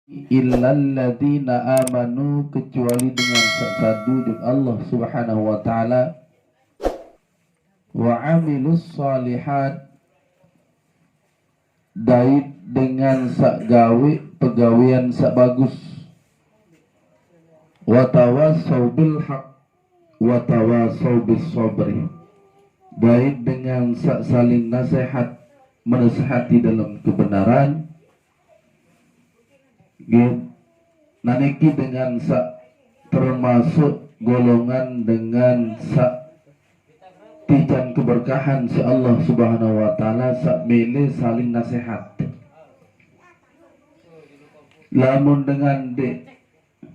illalladzina amanu, kecuali dengan satu dengan Allah Subhanahu wa taala, wa amilus shalihat, dait dengan sak gawe pegawean sak bagus, wa tawassau bil haq wa tawassau bis sabri, dait dengan sak saling nasihat, menasihati dalam kebenaran. Naniki dengan sak termasuk golongan dengan sak tijan keberkahan si Allah Subhanahu wa taala, sak mele saling nasihat. Lamun dengan dek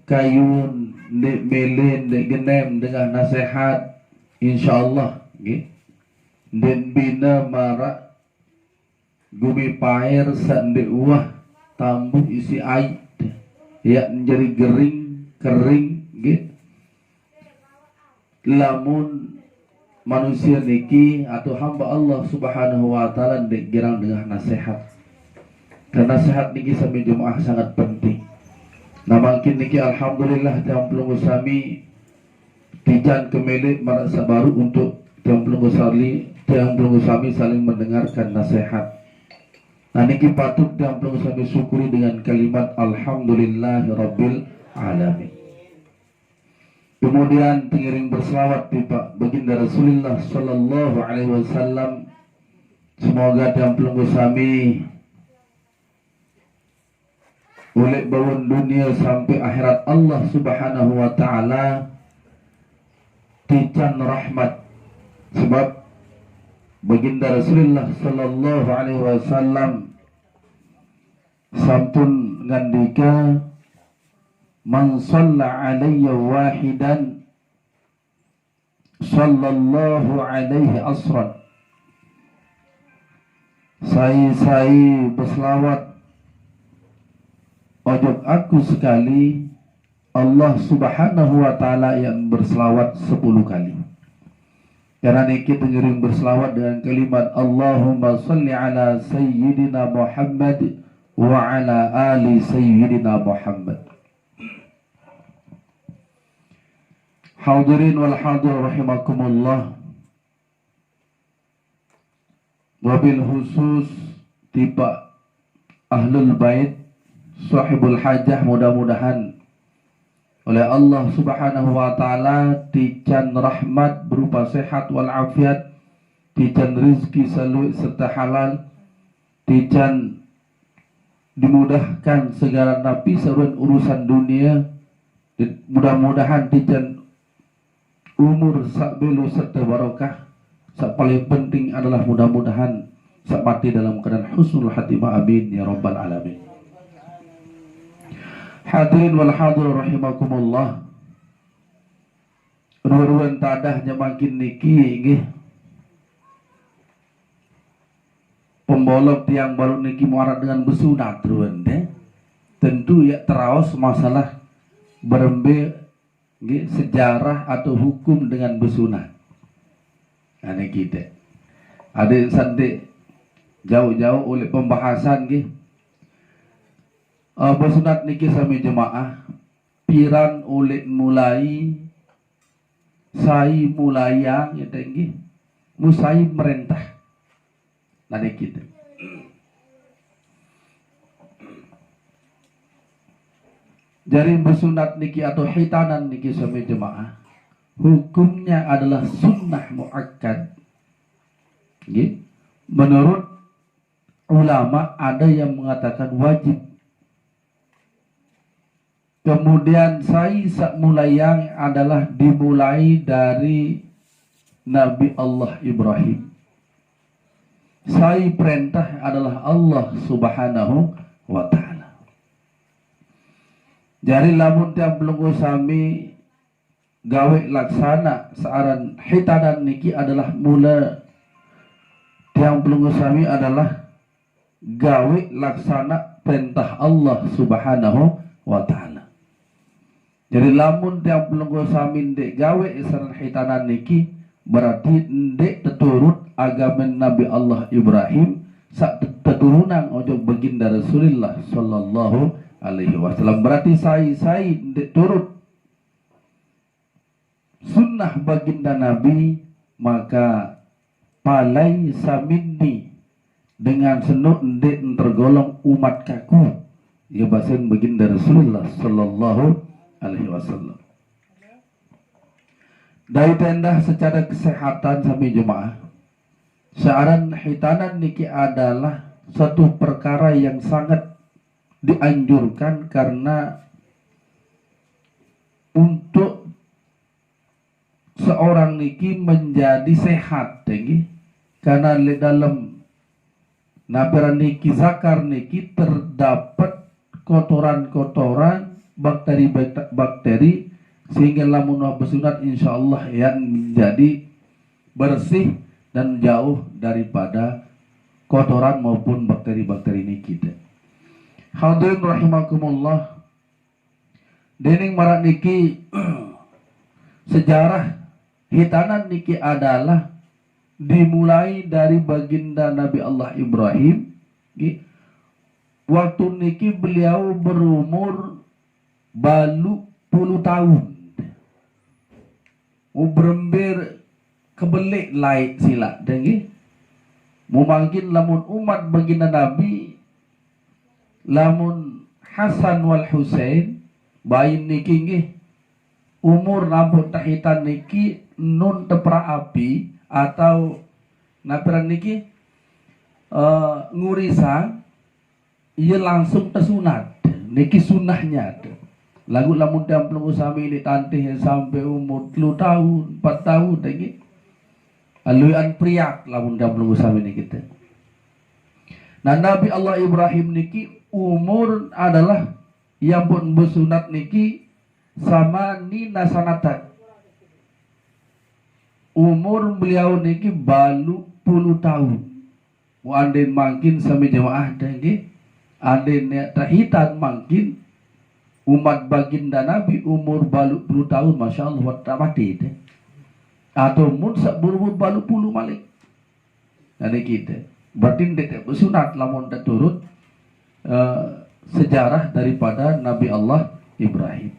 kayun, dek mele, dek genem dengan nasihat, insyaallah nggih. Den bina marak gumi pair sak ndek uah tambuh isi air ya menjadi kering gitu. Lamun manusia niki atau hamba Allah Subhanahu wa taala ndek girang dengan nasihat. Karena nasihat niki sami jemaah sangat penting. Nah mungkin niki alhamdulillah tiang pelunggu sami tijan kemele merasa baru untuk tiang pelunggu sami saling mendengarkan nasihat. Nah niki patut dan perlu kami syukuri dengan kalimat alhamdulillahirabbil alamin. Kemudian pengiring berselawat tiba baginda Rasulullah sallallahu alaihi wasallam. Semoga dan perlu kami oleh bawaan dunia sampai akhirat Allah Subhanahu wa taala tijan rahmat. Sebab baginda Rasulullah sallallahu alaihi wasallam sampun ngandika, man shalla alayya wahidan sallallahu alaihi asran. Saya berselawat ojok aku sekali, Allah Subhanahu wa taala yang berselawat 10 kali. Karena niki pengiring berselawat dengan kalimat Allahumma salli ala sayyidina Muhammad wa ala ali sayyidina Muhammad. Hadirin wal hadir rahimakumullah. Wabil khusus tiba ahlul bait sahibul hajah, mudah-mudahan oleh Allah Subhanahu wa taala tijan rahmat berupa sehat wal afiat, tijan rizki selalu serta halal, tijan dimudahkan segala napi seruan urusan dunia, mudah-mudahan tijan umur sak belu serta barokah. Sak paling penting adalah mudah-mudahan sak mati dalam keadaan husnul khatimah, amin ya rabbal alamin. Hadirin wal hadir rahimakumullah. Ruan tadahnya makin niki nggih. Pembolok tiang baru niki muarat dengan besunat ruan deh. Tentu ya terawas masalah berembe nggih sejarah atau hukum dengan besunat. Nah niki deh. Ada santai jauh-jauh oleh pembahasan nggih. Bersunat niki sami jemaah piran oleh mulai sai mulayang ya tinggi musai merentah nani kita. Jadi bersunat niki atau hitanan niki sami jemaah hukumnya adalah sunnah muakkad. Menurut ulama ada yang mengatakan wajib. Kemudian sak mulayang adalah dimulai dari Nabi Allah Ibrahim. Sai perintah adalah Allah Subhanahu wa taala. Jadi lamun tiang belum sami gawe laksana searan hitanan niki adalah mula tiang belum sami adalah gawe laksana perintah Allah Subhanahu wa taala. Jadi lamun tiang pelunggu samin dek gawe isaran hitanan niki berarti ndek teturut agama Nabi Allah Ibrahim sak teturunan ojo baginda Rasulullah sallallahu alaihi wasallam. Berarti saya turut sunnah baginda Nabi, maka palai samini dengan senuk ndek tergolong umat kaku. Ya bahasan baginda Rasulullah sallallahu alaihi wasallam. Dari tenda secara kesehatan sampai jemaah, searan hitanan niki adalah satu perkara yang sangat dianjurkan karena untuk seorang niki menjadi sehat tinggi, karena di dalam naberan niki zakar niki terdapat kotoran-kotoran, bakteri-bakteri, sehingga lamun bersunat insyaallah yang menjadi bersih dan jauh daripada kotoran maupun bakteri-bakteri niki. Hadirin rahimakumullah, dening marak niki sejarah hitanan niki adalah dimulai dari baginda Nabi Allah Ibrahim. Waktu niki beliau berumur balu puluh tahun. Berembir kebelik laik sila dengi. Mungkin lamun umat baginda Nabi, lamun Hasan wal Husain bayin niki nggih umur rambut tahitan niki nun tepra api atau naperan niki ngurisa, ia langsung tersunat niki sunnahnya. Lagu lamun dampelung usami ini tantih sampai umur 3 tahun 4 tahun lagi aluan priak lamun dampelung usami ini kita. Nah Nabi Allah Ibrahim niki umur adalah yang pun bersunat niki sama nina sanatan. Umur beliau niki balu puluh tahun. Mu anden mangkin sami jemaah dengi, anden tahitan mangkin umat baginda Nabi umur balu puluh tahun, masya Allah wat mati deh. Atau mun sak buru balu puluh malik. Ada kita. Berarti tidak bersunat lamun turut sejarah daripada Nabi Allah Ibrahim.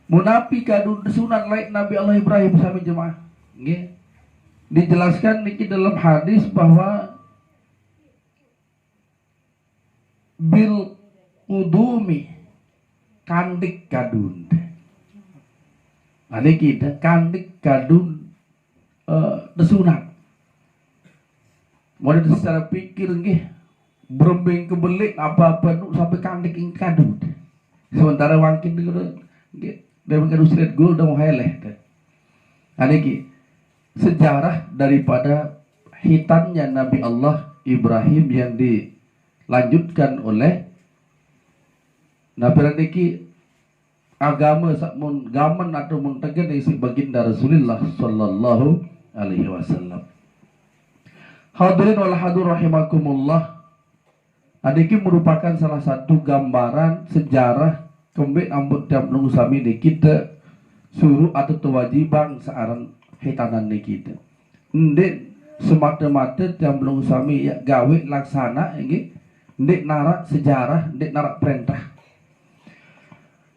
Munafi kadun sunat lain Nabi Allah Ibrahim sami jemaah. Nggih. Dijelaskan niki dalam hadis bahwa bil udumi kandik kadun. Ane kita kandik kadun desunat. Mulai secara pikir nggih berembing kebelik apa-apa nu sampai kandik ing kadun. Sementara wangkin nggih dengan usret gul dan muhaileh. Aniki sejarah daripada hitannya Nabi Allah Ibrahim yang dilanjutkan oleh Nabi niki agama sakmun gaman atau muntagen isi baginda Rasulullah sallallahu alaihi wasallam. Hadirin wal hadir rahimakumullah. Adiki merupakan salah satu gambaran sejarah kembali ambut tiap nunggu sami ni kita suruh atau kewajiban searan hitanan ni kita. Ndek semata-mata tiap nunggu sami ya gawe laksana ini, ndek narak sejarah, ndek narak perintah.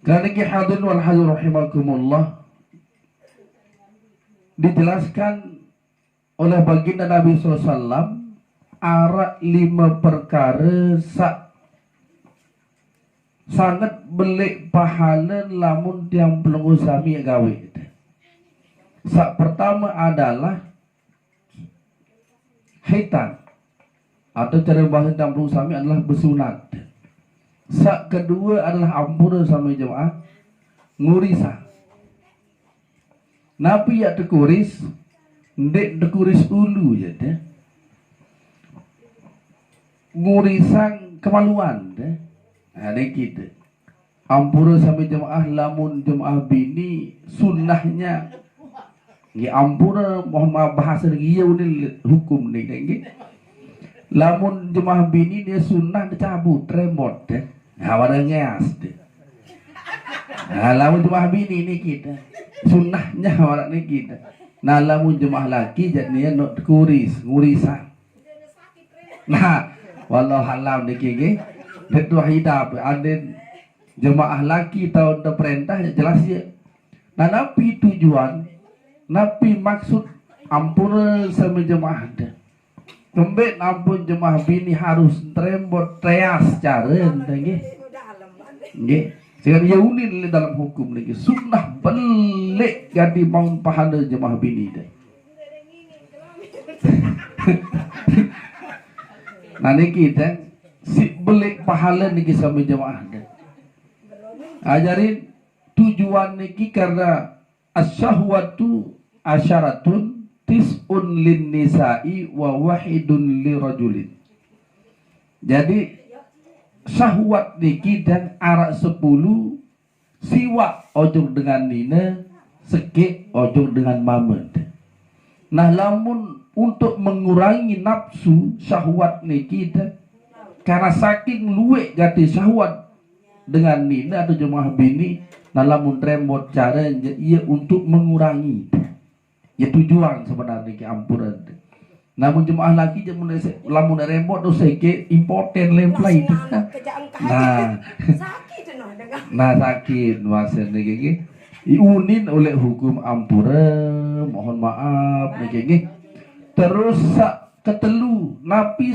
Kerana hadirin wal hadir rahimakumullah, dijelaskan oleh baginda Nabi SAW arak 5 perkara sangat belik pahala lamun tiang pelenggu sami gawe. Sak pertama adalah hitan atau cara bahasa tiang pelenggu sami adalah bersunat. Sak kedua adalah ampura sami jemaah ngurisa. Nabi ya tekuris, ndek tekuris ulu ya deh. Ngurisan kemaluan deh. Ada kita ampura sampai jemaah lamun jemaah bini sunnahnya nggih ampura mohon bahasa dia ini hukum nih nggih lamun jemaah bini dia sunnah dicabut remote deh awalnya ngeas deh. Nah lamun jemaah bini ini kita sunnahnya awalnya nih kita. Nah lamun jemaah laki jadinya not kuris ngurisan. Nah Wallahu alam niki nggih. Betul hidap aden jemaah laki tahun perintah jelas ya. Nah napi tujuan, napi maksud ampun sama jemaah ada. Kembali ampun jemaah bini harus terembot teas cara nggih. Nggih. Sekarang ya unin dalam hukum niki sunnah belik jadi mau pahala jemaah bini deh. Nah niki teh si belik pahala niki sama jemaah deh. Ajarin tujuan niki karena asyahwatu asyaratun tis'un lin nisa'i wa wahidun lirajulin. Jadi syahwat niki dan arak 10 siwa ojok dengan nina seke ojok dengan mamed. Nah lamun untuk mengurangi nafsu syahwat niki dan karena saking luwe gati syahwat dengan nina atau jemaah bini lamun remot cara ia untuk mengurangi ya tujuan sebenarnya ke ampuran. Namun jemaah lagi lamun remot tu seke impoten lemplai. Nah sakit wasen niki iunin oleh hukum ampuran mohon maaf niki. Terus ketelu napi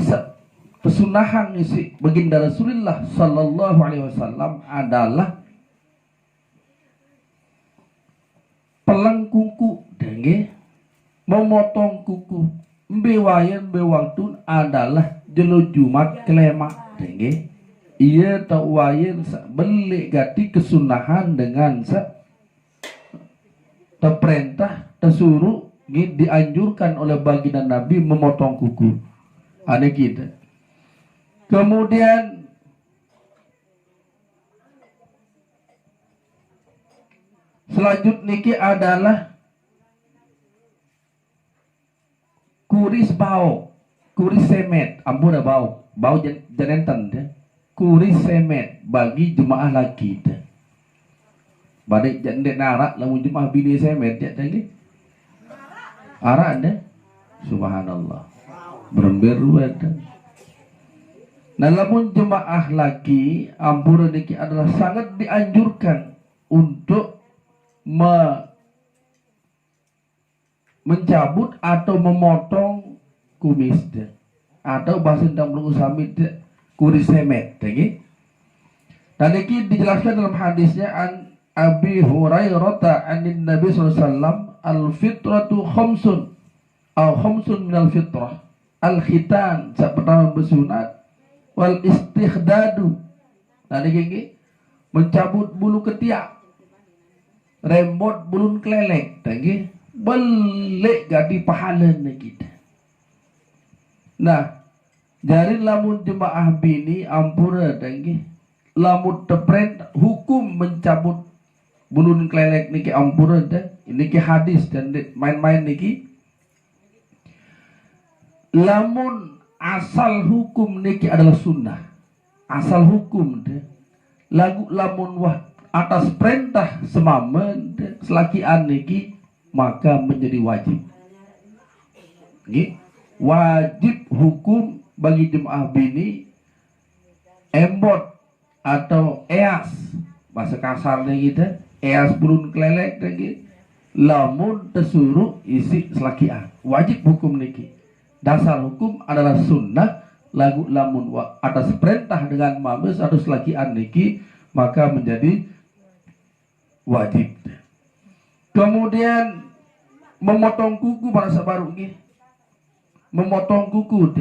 pesunahan isi baginda Rasulullah sallallahu alaihi wasallam adalah pelang kuku denge memotong kuku mbewayan bewaktun adalah jelo Jumat kelema denge iya tau wayan beli gati kesunahan dengan terperintah tersuruh dianjurkan oleh baginda Nabi memotong kuku ada kita. Kemudian selanjut niki adalah kuris bau, kuris semet, ampun bau janenten deh. Kuris semet bagi jemaah laki deh. Badai jandek narak lamun jemaah bini semet ya tadi. Arak deh. Subhanallah. Beremberu ada. Nah, namun jemaah laki ampura niki adalah sangat dianjurkan untuk mencabut atau memotong kumis dia. Atau bahasa tentang belum samit kuris semet, niki. Dan niki dijelaskan dalam hadisnya an Abi Hurairah anin Nabi sallallahu alaihi wasallam al-fitratu khamsun atau khamsun minal fitrah. Al-khitan saat pertama bersunat wal istighdadu tadi gigi mencabut bulu ketiak rembot bulu kelelek tadi belik gadi pahala kita. Nah dari lamun jemaah bini ampura tadi lamun terperintah hukum mencabut bulu kelelek niki ampura dan niki hadis dan main-main niki lamun asal hukum niki adalah sunnah. Asal hukum deh. Lagu lamun wah atas perintah semamen selakian niki maka menjadi wajib. Nggih. Wajib hukum bagi jemaah bini embot atau eas bahasa kasarnya kita eas burun kelelek niki lamun tersuruh isi selakian wajib hukum niki. Dasar hukum adalah sunnah lagu lamun atas perintah dengan mabes atau selakian niki maka menjadi wajib. Kemudian memotong kuku pada sabaru niki memotong kuku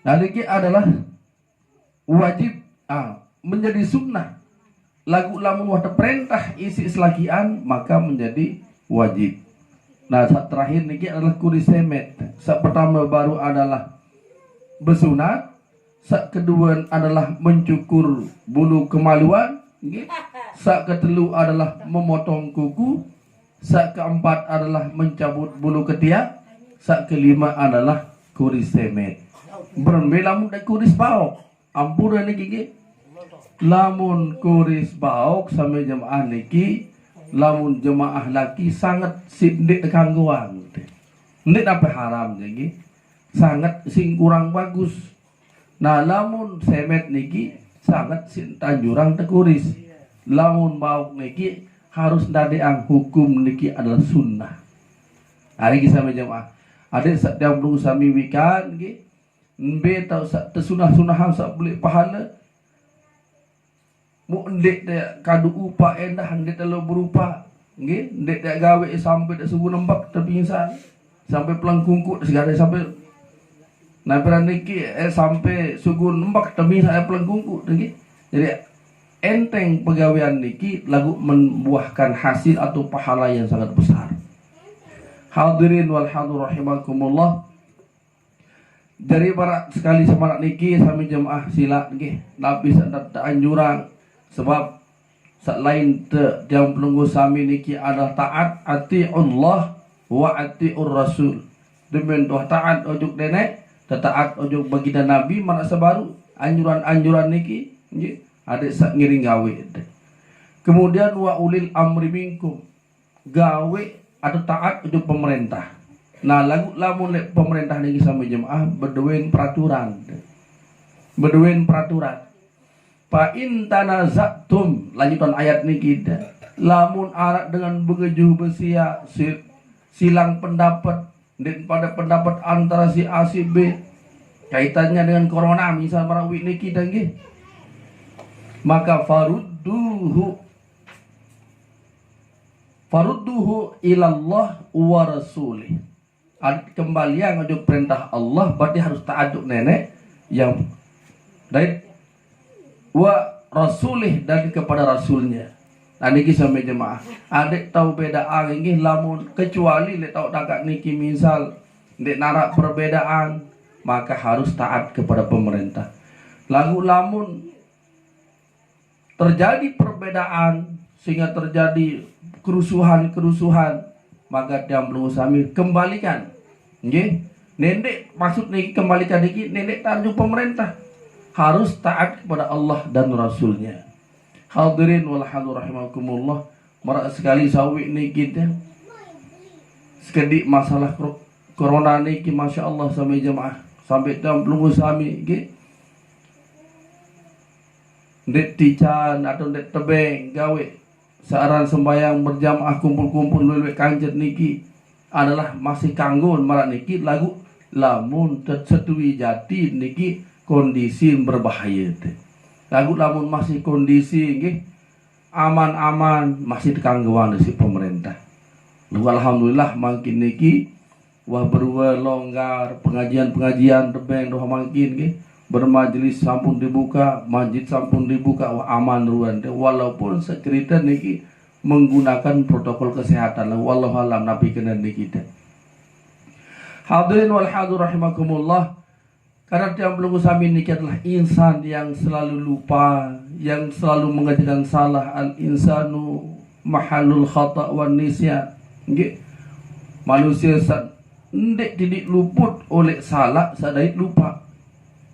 nah niki adalah wajib menjadi sunnah lagu lamun wata perintah isi selakian maka menjadi wajib. Nah saat terakhir niki adalah kuris semet. Saat pertama baru adalah bersunat. Saat kedua adalah mencukur bulu kemaluan. Saat ketelu adalah memotong kuku. Saat keempat adalah mencabut bulu ketiak. Saat kelima adalah kuris semet. Berbeda lamun kuris bau. Ampura niki lamun kuris bau sama jemaah niki lamun jemaah laki sangat sindik kangguan ndik apa haram jadi sangat sing kurang bagus Nah lamun semet niki sangat tanjurang tekuris. Lamun mau niki harus dadeang hukum niki adalah sunnah. Hari kisah jemaah. Ada setiap belum sami wikan niki. Mbe tau tersunah-sunahan sak beli pahala. Mu ndek dia kadu upah endah ndek telo berupa. Nggih, ndek dia gawe sampai dak subuh nembak terpingsan. Sampai pelang kungkuk segala sampai nah niki sampai subuh nembak terpingsan pelang kungkuk nggih. Jadi enteng pegawaian niki lagu membuahkan hasil atau pahala yang sangat besar. Hadirin wal hadir rahimakumullah. Dari para sekali semarak niki sami jemaah sila nggih nabi sak anjuran sebab selain yang pelunggu sami niki adalah taat ati Allah wa atiur rasul. Demikian doa taat ojuk nenek, taat ojuk baginda nabi mana sebaru anjuran-anjuran niki nggih ada sak ngiring gawe. Kemudian wa ulil amri minkum gawe atau taat ojuk pemerintah. Nah lagu lamun pemerintah niki sama jemaah berduin peraturan. Berduin peraturan. Fa in tanaza'tum lanjutan ayat niki lamun arak dengan begejuh besia silang pendapat dan pada pendapat antara si A si B kaitannya dengan corona misal marawi niki dan nggih maka farudduhu ilallah wa rasulih. Kembalian ngajak perintah Allah berarti harus taat nenek yang dari wa rasulih dan kepada rasulnya. Nah niki sampai jemaah adik tahu beda nggih lamun kecuali lek tahu dagak niki misal ndek narak perbedaan maka harus taat kepada pemerintah. Lagu lamun terjadi perbedaan sehingga terjadi kerusuhan maka dia belum sami kembalikan nggih nenek maksud niki kembalikan niki nenek tanjung pemerintah harus taat kepada Allah dan Rasulnya. Hadirin wal hadir rahimakumullah marak sekali sawi niki sekedik masalah corona niki masya Allah sampai jemaah sampai dia belum sami nggih ndek tican atau ndek tebeng gawe searan sembahyang berjamaah kumpul-kumpul lelek kanjet niki adalah masih kanggon marak niki lagu lamun tersetui jati niki kondisi berbahaya lagu lamun masih kondisi nggih aman-aman masih kangguan si pemerintah. Lagu alhamdulillah makin niki wah berwa longgar pengajian tebeng doa makin nggih bermajelis sampun dibuka, masjid sampun dibuka, wah aman ruan. Walaupun secerita niki menggunakan protokol kesehatan, wallahu alam nabi kena niki. Hadirin wal hadir rahimakumullah. Karena yang belum sami niki adalah insan yang selalu lupa, yang selalu mengerjakan salah. Al insanu mahalul khata' wan nisyan. Nggih. Manusia ndek tidak luput oleh salah, sadait lupa.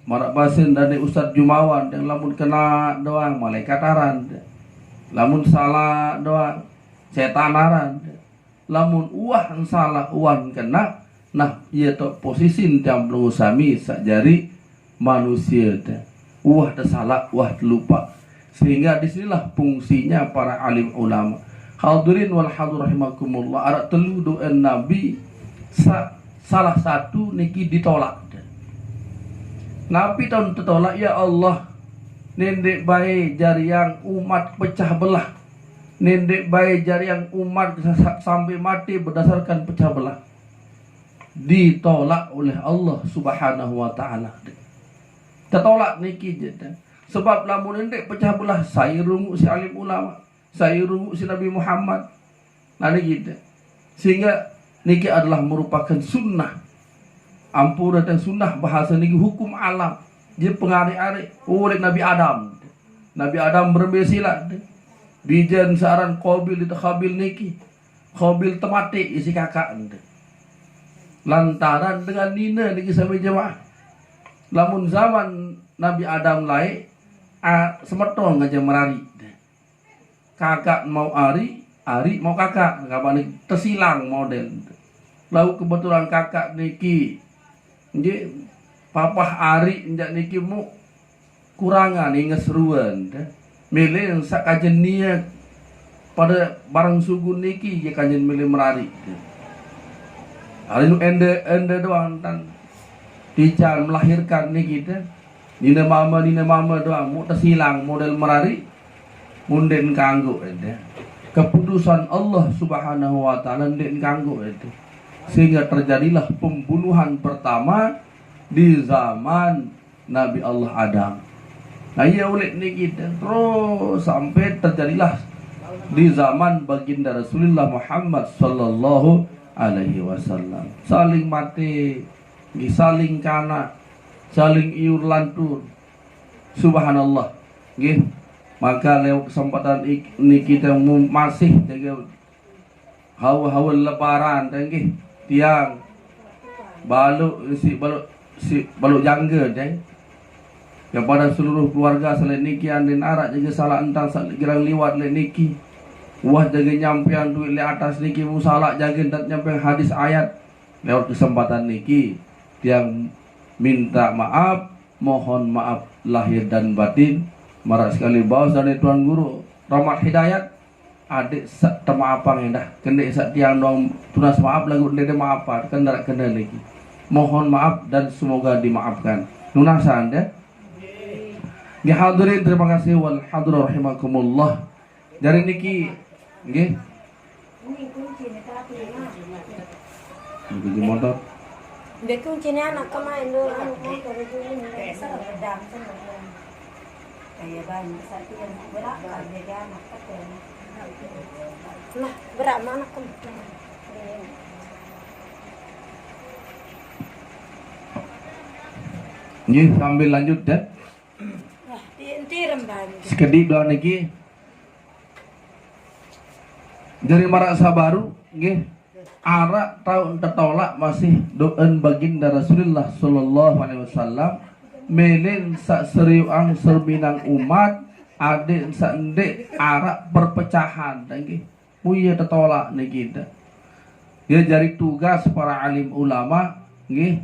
Marak basin dari Ustaz Jumawan yang lamun kena doang malaikataran, lamun salah doang setanaran, lamun uah salah uan kena, nah ia to posisi jam belum sami sakjari manusia uah tersalah uah terlupa sehingga disinilah fungsinya para alim ulama. Hadirin wal hadir rahimakumullah arak telu doa Nabi salah satu niki ditolak. Nabi tahun tertolak ya Allah nendek baik jari yang umat pecah belah nendek baik jari yang umat sampai mati berdasarkan pecah belah ditolak oleh Allah subhanahu wa ta'ala tertolak niki sebab lamun nendek pecah belah saya rungu si alim ulama saya rungu si Nabi Muhammad nah niki sehingga niki adalah merupakan sunnah ampura dan sunnah bahasa niki hukum alam dia pengari-ari oleh Nabi Adam. Nabi Adam berbesilat bijan searan Qabil itu Qabil niki Qabil temati isi kakak lantaran dengan nina niki sampai jemaah lamun zaman Nabi Adam lai semetong aja merari kakak mau ari mau kakak kapan tersilang model lalu kebetulan kakak niki nggih papah ari njak niki mu kurangan ngeseruan milih sak kajen niat pada barang sugun niki je kajen milih merari hari nu ende doang tan tican melahirkan niki nina mama doang mu tersilang model merari munden kanggo keputusan Allah Subhanahu wa taala ndek kanggo itu sehingga terjadilah pembunuhan pertama di zaman Nabi Allah Adam. Nah iya oleh niki terus sampai terjadilah di zaman baginda Rasulullah Muhammad sallallahu alaihi wasallam. Saling mati, saling kana, saling iur lantur. Subhanallah. Nggih. Maka lewat kesempatan ini kita masih jaga hawa-hawa lebaran nggih. Tiang baluk jangga kepada seluruh keluarga selain niki andin arak jaga salah entang gerang liwat le niki wah jaga nyampean duit le atas niki musalak jaga dan nyampe hadis ayat lewat kesempatan niki tiang minta maaf, mohon maaf lahir dan batin marak sekali bawas dari Tuan Guru Rahmat Hidayat adik sak temaapang dah kendek sak tiang dong tunas maaf lagu ndek maafan kendak kena lagi mohon maaf dan semoga dimaafkan lunasan ya nggih hadirin terima kasih wal hadur rahimakumullah dari niki nggih niki motor Mbak kuncinya anak kemain dulu anak motor itu ini sedang kayak banyak satu yang berat jadi anak kecil. Nah, berat mana kemarin? Nggih, sambil lanjut dah. Wah, dientirem banget. Sekedip doa niki. Dari marak sabaru, nggih. Arak tahun tertolak masih doen baginda Rasulullah sallallahu alaihi wasallam melin sak seriuang serbinang umat adik sak ndek arak perpecahan nggih. Puya tertolak niki dah. Dia jadi tugas para alim ulama nggih.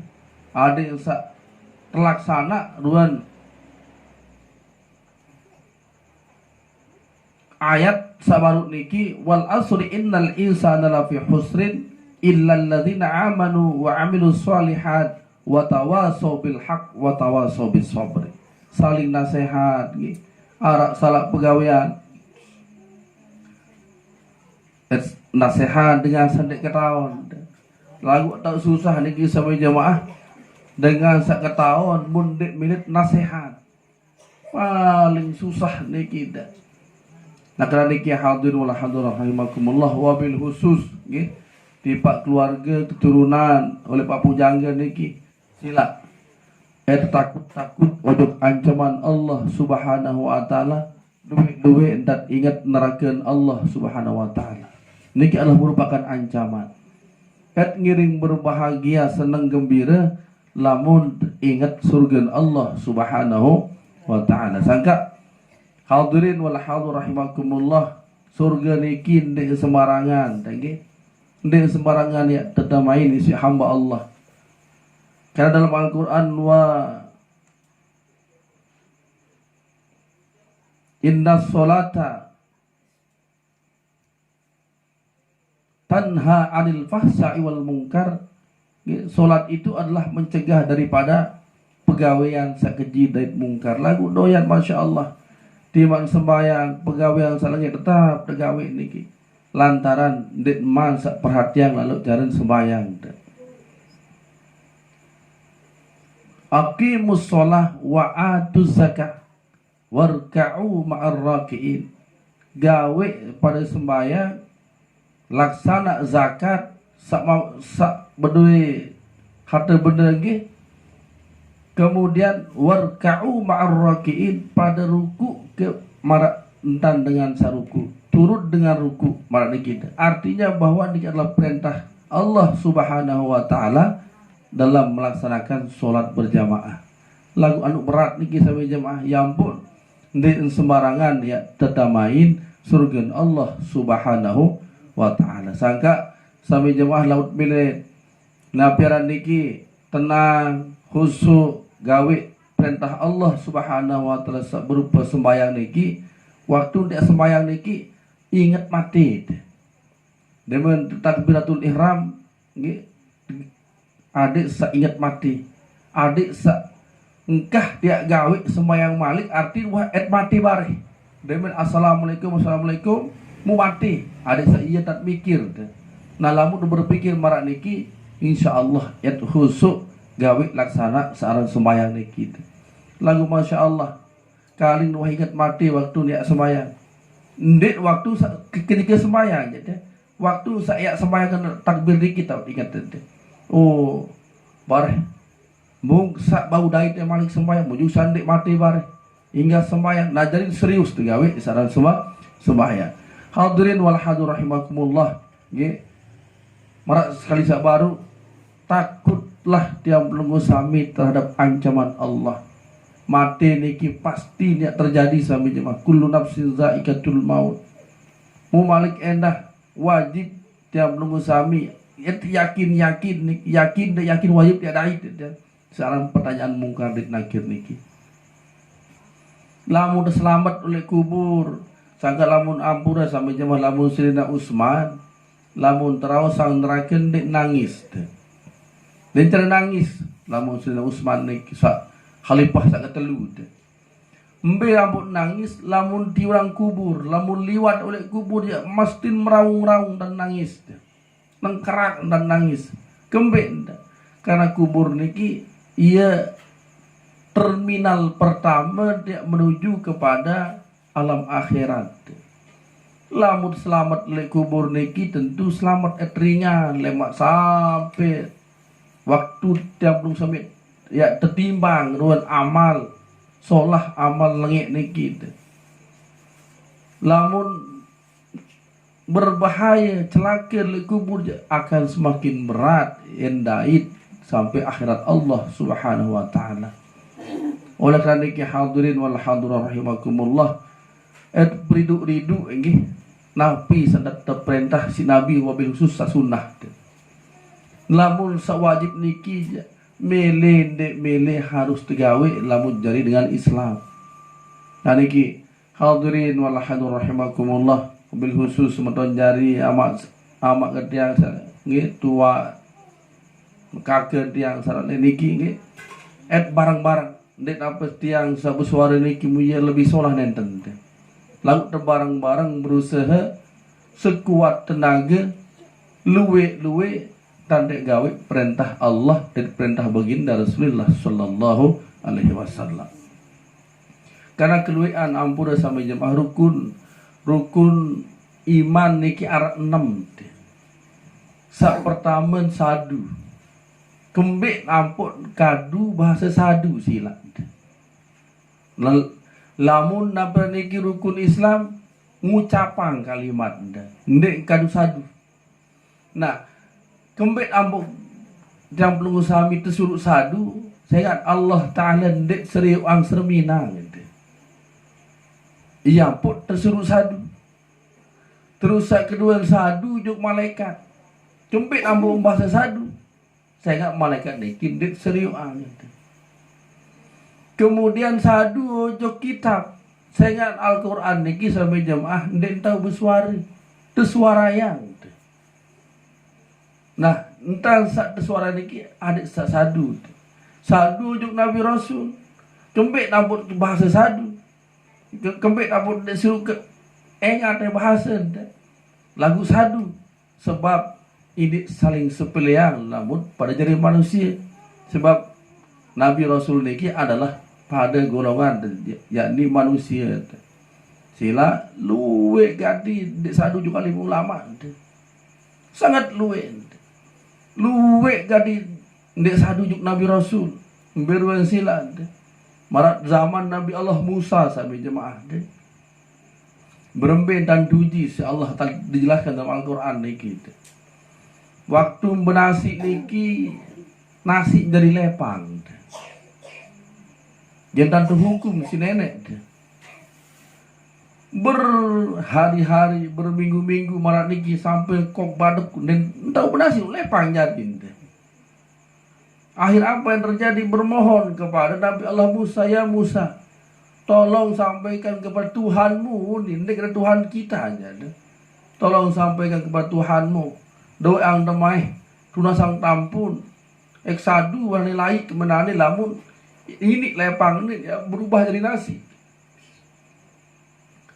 Adik sak terlaksana ruan ayat sabarut niki wal asri innal insana lafi husrin illa alladzina amanu wa amilus solihat wa tawasaw bil haq wa tawasaw bis sabr. Saling nasihat nggih. Arak salah pegawaian nasihat dengan sendek ketahuan lagu tak susah niki sampai jamaah dengan sak ketahuan mundik minit nasihat paling susah niki dah. Nah kerana niki hadir wala hadir rahimakumullah wabil khusus nggih di pak keluarga keturunan oleh Pak Pujangga niki sila takut untuk ancaman Allah Subhanahu wa taala duit dan ingat neraka Allah Subhanahu wa taala niki adalah merupakan ancaman ngiring berbahagia senang gembira lamun ingat surga Allah Subhanahu wa taala sangka hadirin wal hadir rahimakumullah surga niki ndek sembarangan nggih ndek sembarangan ya tetamain isi hamba Allah karena dalam Al-Qur'an wa inna sholata tanha 'anil fahsya'i wal munkar. Salat itu adalah mencegah daripada pegawaian sakeji dan mungkar. Lagu doyan Masya Allah timbang sembahyang pegawaian salahnya tetap pegawai niki lantaran ndek man sak perhatian lalu jalan sembahyang. Aqimus shalah wa atuz zakah warka'u ma'ar raki'in. Gawe pada sembahyang laksana zakat sak bedui harta benda nggih. Kemudian warka'u ma'ar raki'in pada ruku ke marak entan dengan saruku turut dengan ruku marak kita. Artinya bahwa ini adalah perintah Allah Subhanahu wa taala dalam melaksanakan solat berjamaah. Lagu anu berat niki sampai jamaah ya ampun ndek sembarangan ya tetamain surga Allah Subhanahu wa taala. Sangka sampai jamaah laut milik napiaran niki tenang khusyuk gawe perintah Allah Subhanahu wa taala berupa sembahyang niki, waktu dia sembahyang niki ingat mati. Dengan takbiratul ihram nggih adik sa ingat mati. Adik sa engkah dia gawe sembahyang malik arti wah et mati bare. Dengan assalamualaikum mu mati. Adik sa iya tak mikir. Nah lamun berpikir marak niki insyaallah et khusuk gawe laksana searang sembahyang niki. Lagu Masya Allah kali nu ingat mati waktu dia sembahyang. Ndek waktu ketika sembahyang jadi waktu saya sembahyang takbir dikit tau ingat tadi. Oh bare mung sak bau dait yang malik sembahyang muju sandek mati bare hingga sembahyang nah jadi serius tu gawe saran sembahyang. Hadirin wal hadir rahimakumullah nggih. Marak sekali sak baru takutlah tiang pelunggu sami terhadap ancaman Allah. Mati niki pasti dia terjadi sami jemaah. Kullu nafsin zaikatul maut. Mu malik endah wajib tiang pelunggu sami yakin wajib tiada ait. Sekarang pertanyaan mungkar dit nakir niki. Lamun selamat oleh kubur, sangka lamun ampura sami jemaah lamun Sirina Usman, lamun terawas sang nerakeun dek nangis. Dan nangis lamun Sirina Usman niki khalifah sak ketelu teh. Embe lamun nangis lamun di orang kubur, lamun liwat oleh kubur ya mesti meraung-raung dan nangis teh. Nengkerak dan nangis. Kembe karena kubur niki ia terminal pertama dia menuju kepada alam akhirat. Lamun selamat oleh kubur niki tentu selamat ringan lemak sampai waktu tiap belum sampai ya tertimbang ruan amal solah amal lengit niki. Lamun berbahaya celaka le kubur akan semakin berat endait sampai akhirat Allah Subhanahu wa taala. Oleh kerana iki hadirin wal hadirat rahimakumullah ridu nggih nabi sangat terperintah si nabi wabil khusus sunnah. Lamun sawajib niki mele harus tegawe lamun jari dengan Islam. Nah niki hadirin wal hadirat rahimakumullah bil khusus meton jari amak ketiang nggih tua kakek tiang sarat niki nggih barang-barang ndek apa tiang sabu suara niki muya lebih solah nenten teh. Lalu terbarang-barang berusaha sekuat tenaga luwe tandek gawe perintah Allah dan perintah baginda Rasulullah sallallahu alaihi wasallam. Karena keluian ampura sama jemaah rukun iman niki arah 6. Sak pertama sadu. Kembik ampun kadu bahasa sadu silat. Lamun napa niki rukun Islam ngucapang kalimat ndek kadu sadu. Nah, kembik ampun jam pelungu sami tersuruh sadu, saya ingat Allah Ta'ala ndek seriu ang sermina gitu. Iya pun tersuruh sadu. Terus kedua sadu juk malaikat. Kembik ampun bahasa sadu. Saya ingat malaikat niki ndek seriu ang gitu. Kemudian sadu juk kitab. Saya ingat Al-Quran niki sampai jemaah ndek tahu bersuara. Tersuarayang. Nah, entah sak suara niki adik sak sadu. Sadu juk Nabi Rasul. Kembik nabut bahasa sadu. Kembik nabut disuruh ke engat bahasa lagu sadu. Sebab ini saling sepeleang namun pada jari manusia. Sebab Nabi Rasul niki adalah pada golongan yakni manusia. Sila luwe gadi dek sadu juga lima ulama. Sangat luwe gadi ndek sadu juk Nabi Rasul berwen sila marat zaman Nabi Allah Musa sampai jemaah berembe dan duji si Allah dijelaskan dalam Al-Quran niki. Waktu benasi niki nasi dari lepang jantan hukum si nenek berhari-hari berminggu-minggu marat niki sampai kok baduk dan tahu benasi lepang jadi. Akhir apa yang terjadi? Bermohon kepada Nabi Allah Musa, ya Musa, tolong sampaikan kepada Tuhanmu, ini kepada Tuhan kita aja. Tolong sampaikan kepada Tuhanmu, doa yang damai, tunasang tampun, eksadu warna lain kemenane lamun ini lepang ini ya, berubah jadi nasi.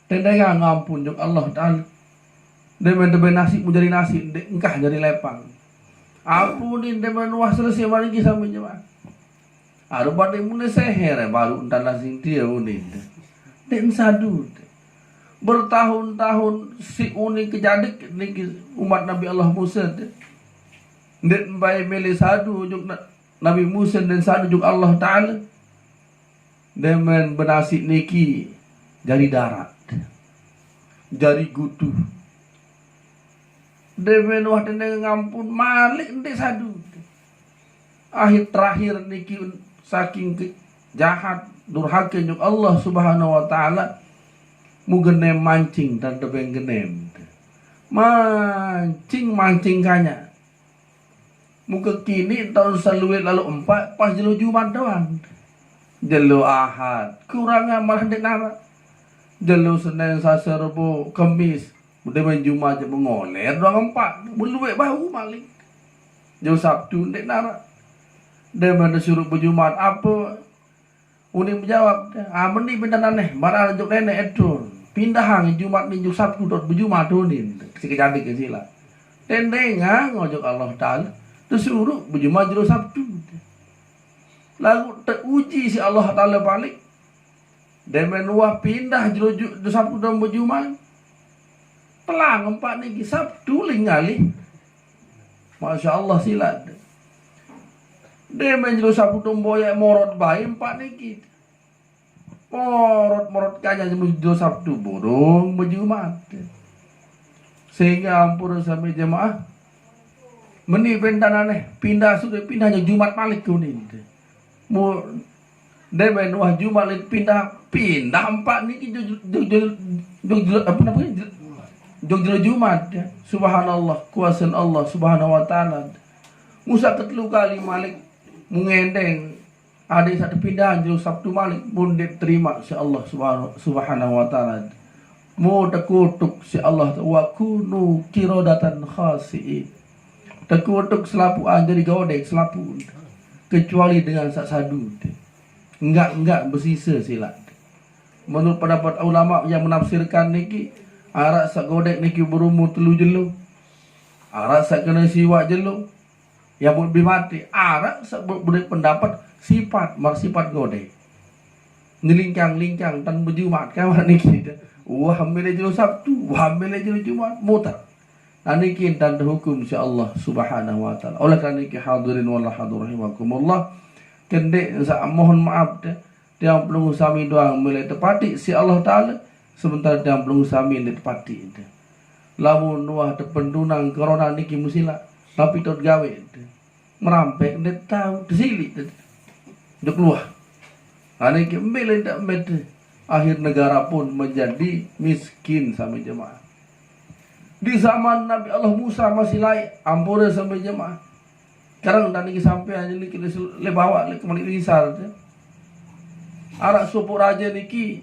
Tendaya ngampun juk Allah Ta'ala. Demen nasi menjadi nasi, engkah jadi lepang. Ampunin demen wah selesai mari kisah menjemaah. Aduh pada mulai seher baru entar nasi dia unin. Den sadu. Bertahun-tahun si unik kejadik niki umat Nabi Allah Musa. Den bae mele sadu juk Nabi Musa dan sadu juk Allah Ta'ala. Demen benasi niki dari darat. Jari gutu. Demen wah tendeng ngampun malik ndek sadu. Akhir terakhir niki saking jahat durhaka juk Allah Subhanahu wa taala mugenem mancing dan tebeng genem. Mancing kanya. Muka kini tahun saluit lalu 4 pas jelo Jumat doang. Jelo Ahad kurangnya malah ndek nara. Jelo Senin, Selasa, Rabu, Kamis, udah main Jumat aja mengoler doang 4, meluwek bau maling. Jauh Sabtu ndek nara. Dia mana suruh berjumat apa? Unik menjawab, meni pindah aneh, barang juk nenek itu. Pindah hang Jumat minggu Sabtu dot berjumat tunin. Si kejadik ke sila. Tendeng ngojok Allah Ta'ala. Terus suruh berjumat jero Sabtu. Lalu teruji si Allah Ta'ala balik. Demen wah pindah jero Sabtu dan berjumat. Pelang 4 niki Sabtu lingali. Masya Allah silat. Demen jero Sabtu dan boyak morot bayi 4 niki. Morot kanya jero Sabtu burung berjumat. Sehingga ampun sampai jemaah. Meni pindah sudah pindahnya Jumat balik kuning. Mu demen wah Jumat pindah 4 niki jog Jumat ya. Subhanallah kuasa Allah Subhanahu wa taala. Musa ketelu kali malik mengendeng ada satu pindahan jero Sabtu malik pun diterima si Allah Subhanahu wa taala. Mu tekutuk si Allah wa kunu kirodatan khasiin. Tekutuk selapu jadi godek selapu kecuali dengan sadu. Enggak bersisa silat. Menurut pendapat ulama yang menafsirkan niki arak sak godek niki berumur 3 jelo. Arak sak kena siwa jelo. Yang lebih mati arak sak boleh pendapat sifat godek. Ngelingkang tan berjumat kawan niki. Wah ambil jelo Sabtu, wah ambil jelo Jumat mutar. Niki dan hukum si Allah Subhanahu wa taala. Oleh karena niki hadirin wal hadirin kendek mohon maaf dia belum sami doang mulai tepati si Allah Ta'ala sebentar dia belum sami di tepati lamun wah tependunang corona niki musila tapi tot gawe merampek dia tahu disili dia keluar niki mbele ndak met akhir negara pun menjadi miskin sampai jemaah di zaman Nabi Allah Musa masih lain ampura sampai jemaah. Sekarang dan ini sampai aja niki le bawa le kembali risal. Arak supu raja niki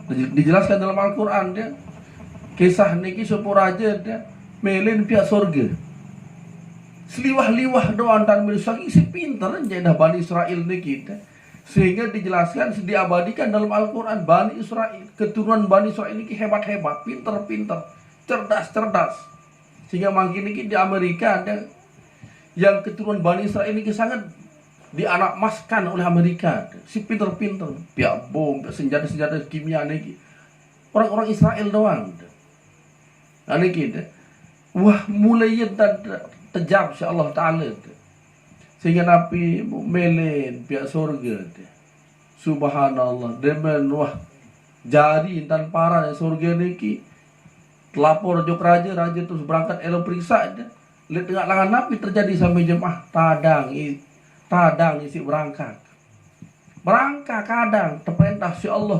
dijelaskan dalam Al-Qur'an dia. Kisah niki supu raja dia melin pihak surga. Seliwah-liwah doan dan saking si pinter jadah Bani Israel niki. Sehingga dijelaskan diabadikan dalam Al-Qur'an Bani Israel, keturunan Bani Israel niki hebat-hebat, pinter-pinter, cerdas-cerdas. Sehingga makin niki di Amerika ada yang keturunan Bani Israel ini sangat dianakmaskan oleh Amerika. Si pinter-pinter, pihak bom, pihak senjata-senjata kimia ini. Orang-orang Israel doang. Nah ini wah mulai terjab si Allah Ta'ala. Sehingga Nabi melen pihak surga. Subhanallah. Demen wah jari intan parah surga ini. Telapor jok raja terus berangkat elo periksa dia. Lihat tengah lengan Nabi terjadi sampai jemaah tadang isi berangkat kadang terperintah si Allah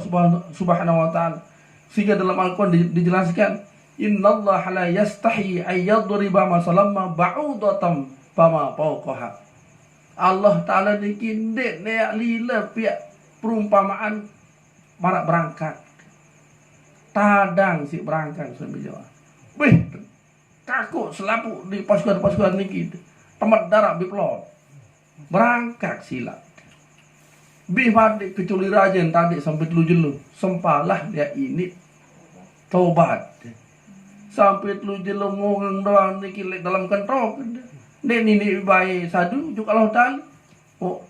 subhanahu wa ta'ala sehingga dalam Al-Quran dijelaskan innallaha la yastahi ayyadriba masalamma ba'udatan fama fawqaha Allah Ta'ala niki ndek neak lila pihak perumpamaan marak berangkat. Tadang si berangkat sampai Jawa. Beh, kaku selapu di pasukan-pasukan niki. Temat darah biplot. Berangkat silat. Bih mati keculi rajen tadi sampai telu jelu. Sempalah dia ini tobat. Sampai telu jelu ngomong doang niki dalam kentok. Ini bayi sadu juga Allah Ta'ala. Oh,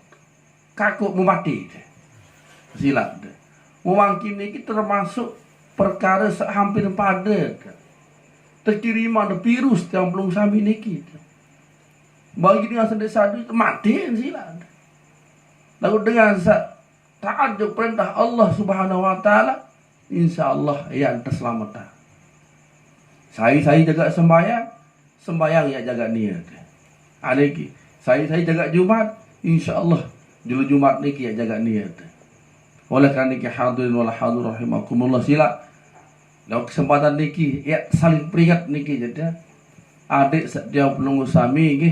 kaku mau mati. Silat. Mungkin ini termasuk perkara hampir pada. Terkiriman virus yang belum sampai niki. Bagi dengan sedih sadu itu mati silat. Lalu dengan taat perintah Allah Subhanahu Wa Ta'ala, insya Allah yang terselamat. Saya jaga sembahyang ya jaga niat. Ada lagi, saya jaga Jumat, insya Allah julu Jumat niki ya jaga niat. Oleh karena niki hadirin wal hadir rahimakumullah sila. Lalu kesempatan niki ya saling peringat niki jadi adik setiap pelunggu sami niki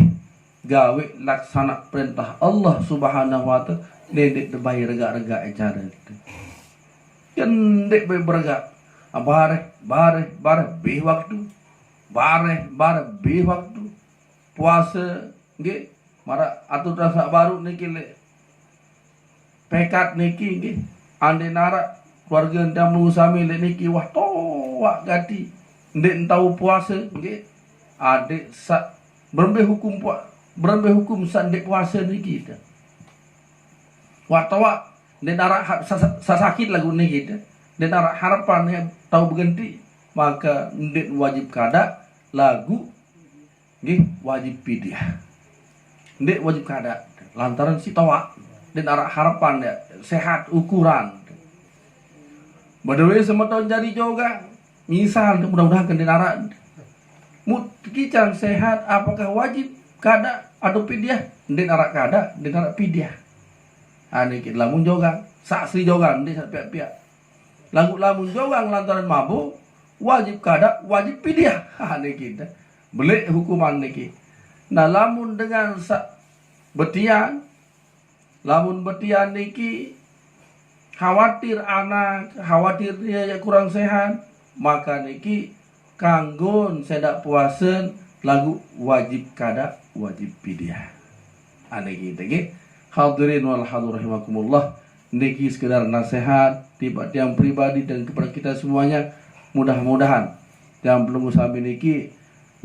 gawe laksana perintah Allah Subhanahu Wa Ta'ala nedek debai rega-rega acara itu. Kendek bergak bare bih waktu bare bih waktu puasa nggih mara atur rasa baru niki le pekat niki nggih ande nara keluarga ndam sami le niki wah toak gati ndek tahu puasa nggih adik sak berbe hukum sak ndek puasa niki ta wah toak ndek nara sakit lagu niki ta ndek nara harapan yang tahu berhenti maka ndek wajib kada lagu nggih wajib pidyah. Ndek wajib kada lantaran si tawa dan arah harapan ya sehat ukuran. Badawi semeton jadi juga misal mudah-mudahan kendin arah mut kicang sehat apakah wajib kada atau pidyah? Ndek arah kada, ndek arah pidyah. Ane kita lamun jogang, saksi jogang ndek pihak-pihak. Lamun jogang lantaran mabuk wajib kada, wajib pidyah. Ane kita belik hukuman niki. Nah lamun dengan betian niki khawatir anak, khawatir dia yang kurang sehat, maka niki kanggon sedak puasen lagu wajib kada wajib pidyah. Ane kita nggih. Hadirin wal hadir rahimakumullah, niki sekedar nasihat tiba yang pribadi dan kepada kita semuanya. Mudah-mudahan yang belum sampai niki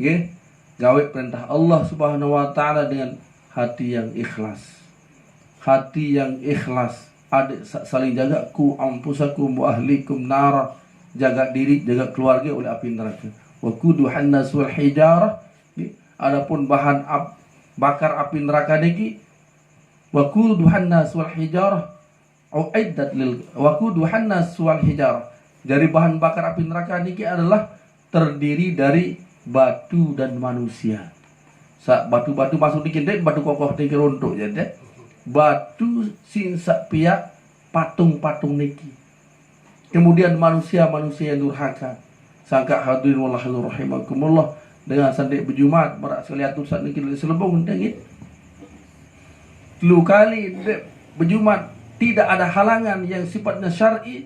nggih gawe perintah Allah Subhanahu Wa Ta'ala dengan hati yang ikhlas. Hati yang ikhlas. Adik saling jaga ku ampusakum wa ahlikum nara. Jaga diri, jaga keluarga oleh api neraka. Wa quduhan nas wal hijarah. Adapun bahan bakar api neraka niki wa quduhan nas wal hijarah uiddat lil wa quduhan nas wal hijarah. Dari bahan bakar api neraka niki adalah terdiri dari batu dan manusia. Batu-batu masuk dikit dek batu kokoh niki runtuh jadi. Batu sinsa pihak patung-patung niki. Kemudian manusia-manusia yang durhaka. Sangka hadirin wallahu rahimakumullah dengan sandik berjumat merak sekaliatur saat niki selebung dengit. Telu kali berjumat tidak ada halangan yang sifatnya syar'i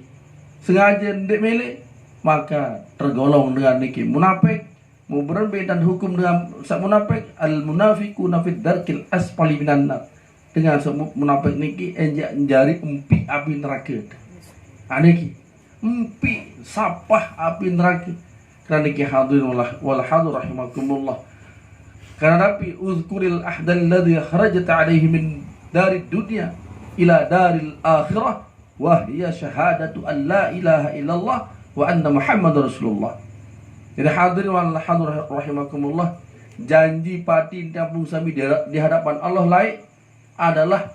sengaja ndek mele maka tergolong dengan niki munafik. Mau berbeda hukum dengan sak munafik al munafiquna fid darkil asfali minan nar. Dengan semua munafik niki enjari empi api neraka. Aniki empi sapah api neraka. Karena niki hadirin wal hadir rahimakumullah. Karena Nabi uzkuril ahdal ladzi kharajat alaihi min darid dunya ila daril akhirah wa hiya syahadatu an la ilaha illallah wa anna muhammadar rasulullah. Jadi hadirin wal hadir rahimakumullah, janji pati tabung sami di hadapan Allah lain adalah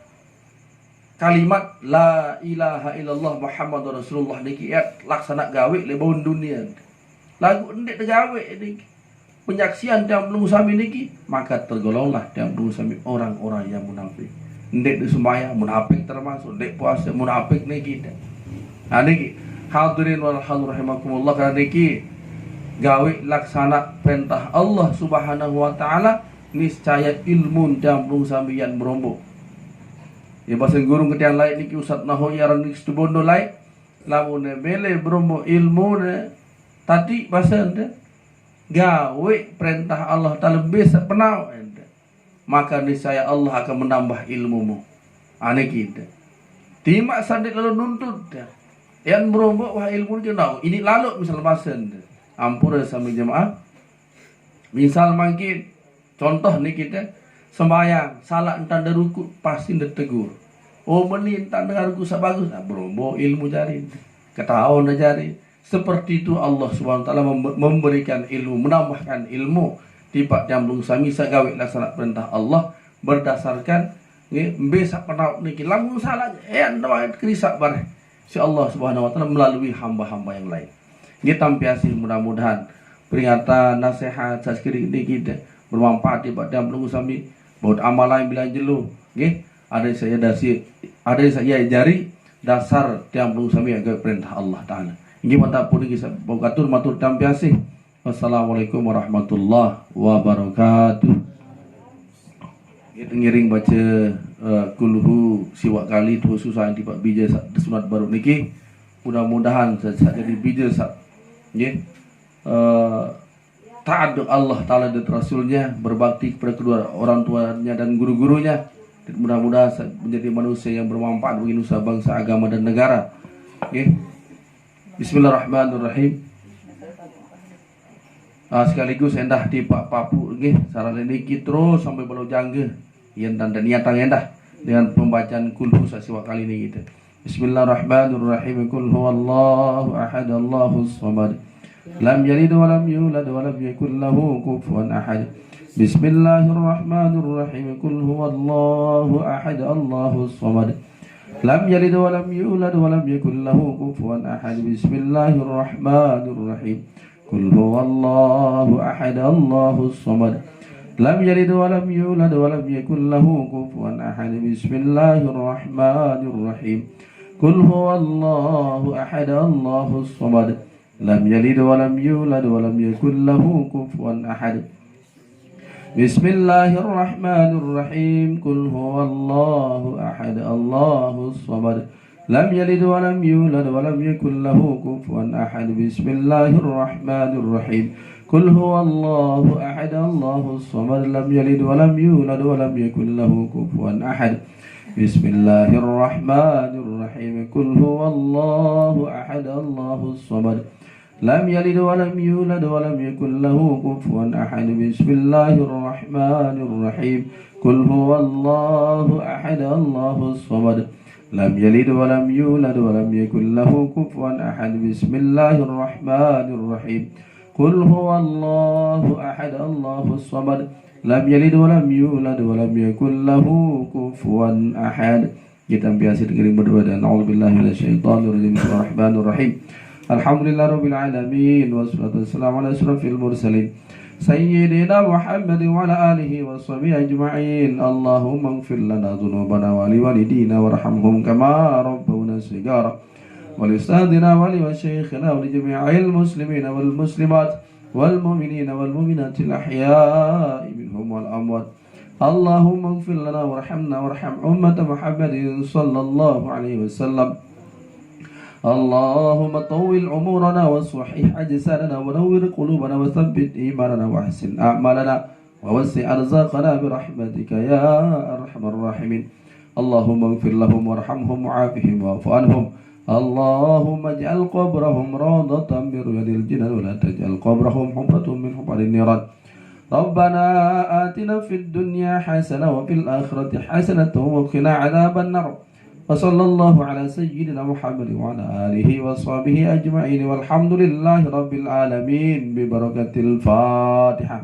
kalimat la ilaha illallah muhammadur rasulullah niki laksana gawe lebon dunia. Lagu ndek gawe niki penyaksian tabung sami niki maka tergolonglah tabung sami orang-orang yang munafik. Ndek sembahyang munafik termasuk, ndek puasa munafik niki. Nah niki hadirin wal hadir rahimakumullah, karena niki gawe laksana perintah Allah Subhanahu Wa Ta'ala niscaya ilmu jamplung sambian berombok. Ya bahasa gurung ketian lain niki usat naho yaran niki stubondo lain. Lamun bele berombok ilmu ne tadi bahasa ente gawe perintah Allah Ta'ala bisa penau ente. Maka niscaya Allah akan menambah ilmumu. Aneh kita. Timak sadik lalu nuntut dah. Yang berombok wah ilmu kenal. Ini lalu misal bahasa ente. Ampura sama jemaah. Misal mungkin contoh nih kita sembahyang salah entar ruku pasti ditegur. Oh meni entar dengar ruku sabagus. Nah, berombok ilmu jari. Ketahuan jari. Seperti itu Allah Subhanahu wa taala memberikan ilmu, menambahkan ilmu tiba jamblung sami sagawe laksana perintah Allah berdasarkan besak penau niki lamun salah anda krisak bareh si Allah Subhanahu wa taala melalui hamba-hamba yang lain. Nggih tampiasi mudah-mudahan peringatan nasihat saskiri niki bermanfaat tiba jamblung sami buat amalan bila jelu nggih ada saya jari dasar jamblung sami agawe perintah Allah taala. Ini mata pun kita bogatur matur tampiasi. Wassalamualaikum warahmatullahi wabarakatuh. Kita ngiring baca kulhu siwak kali tu susah yang tiba bija sunat baru niki. Mudah-mudahan saja di bija nggih taat Allah Taala dan Rasulnya, berbakti kepada kedua orang tuanya dan guru-gurunya. Mudah-mudahan menjadi manusia yang bermanfaat bagi nusa bangsa, agama dan negara. Nggih. Bismillahirrahmanirrahim. Sekaligus endah di Pak Papu nggih sarana niki terus sampai balau jangge yen dan niatan endah dengan pembacaan kulhu sasiwa kali ini gitu. Bismillahirrahmanirrahim. Qul huwallahu ahad Allahus samad. Lam yalid wa lam yulad wa lam yakul lahu kufuwan ahad. Bismillahirrahmanirrahim. Qul huwallahu ahad Allahus samad. Lam yalid wa lam yulad wa lam yakul lahu kufuwan ahad. Bismillahirrahmanirrahim. Qul huwallahu ahad Allahus samad. Lam yalid wa lam yulad wa lam yakul lahu kufuwan ahad. Bismillahirrahmanirrahim. Qul huwallahu ahad Allahus samad. Lam yalid wa lam yulad wa lam yakul lahu kufuwan ahad. Bismillahirrahmanirrahim. Qul huwallahu ahad Allahus samad. Lam yalid wa lam yulad wa lam yakul lahu kufuwan ahad. Bismillahirrahmanirrahim. Qul huwallahu ahad Allahus samad. Lam yalid wa lam yulad wa lam yakul lahu kufuwan ahad. Bismillahirrahmanirrahim. Qul huwallahu ahad Allahus samad. Lam yalid wa lam yulad wa lam yakul lahu kufuwan ahad. Bismillahirrahmanirrahim. Qul huwallahu ahad Allahus samad. Lam yalid wa lam yulad wa lam yakul lahu kufuwan ahad. Bismillahirrahmanirrahim. Qul huwallahu ahad Allahus samad. Lam yalid wa lam yulad wa lam yakul lahu kufuwan ahad. Kita biasa dengerin berdoa dan a'udzubillahi minasyaitonir rajim. Alhamdulillah rabbil alamin wassalatu wassalamu ala asyrafil mursalin sayyidina Muhammadin wa ala alihi washabihi ajma'in. Allahumma ighfir lana dhunubana wa liwalidina warhamhum kama rabbawna shighara wa li ustadina wa li masyayikhina wa li jami'il muslimina wal muslimat wal mu'minina wal mu'minatil ahya'i minhum wal amwat. Allahumma ighfir lana warhamna warham ummata Muhammadin sallallahu alaihi wasallam. اللهم طول عمرنا وصحح أجسادنا ونور قلوبنا وثبت إيماننا واحسن أعمالنا ووسع أرزاقنا برحمتك يا أرحم الراحمين. اللهم اغفر لهم وارحمهم وعافهم واعف عنهم. اللهم اجعل قبرهم روضة من رياض الجنان ولا تجعل قبرهم حفرة من حفر النيران. ربنا آتنا في الدنيا حسنة وفي الآخرة حسنة وقنا عذاب النار. وصلى الله على سيدنا محمد وعلى آله وصحبه أجمعين والحمد لله رب العالمين ببركة الفاتحة.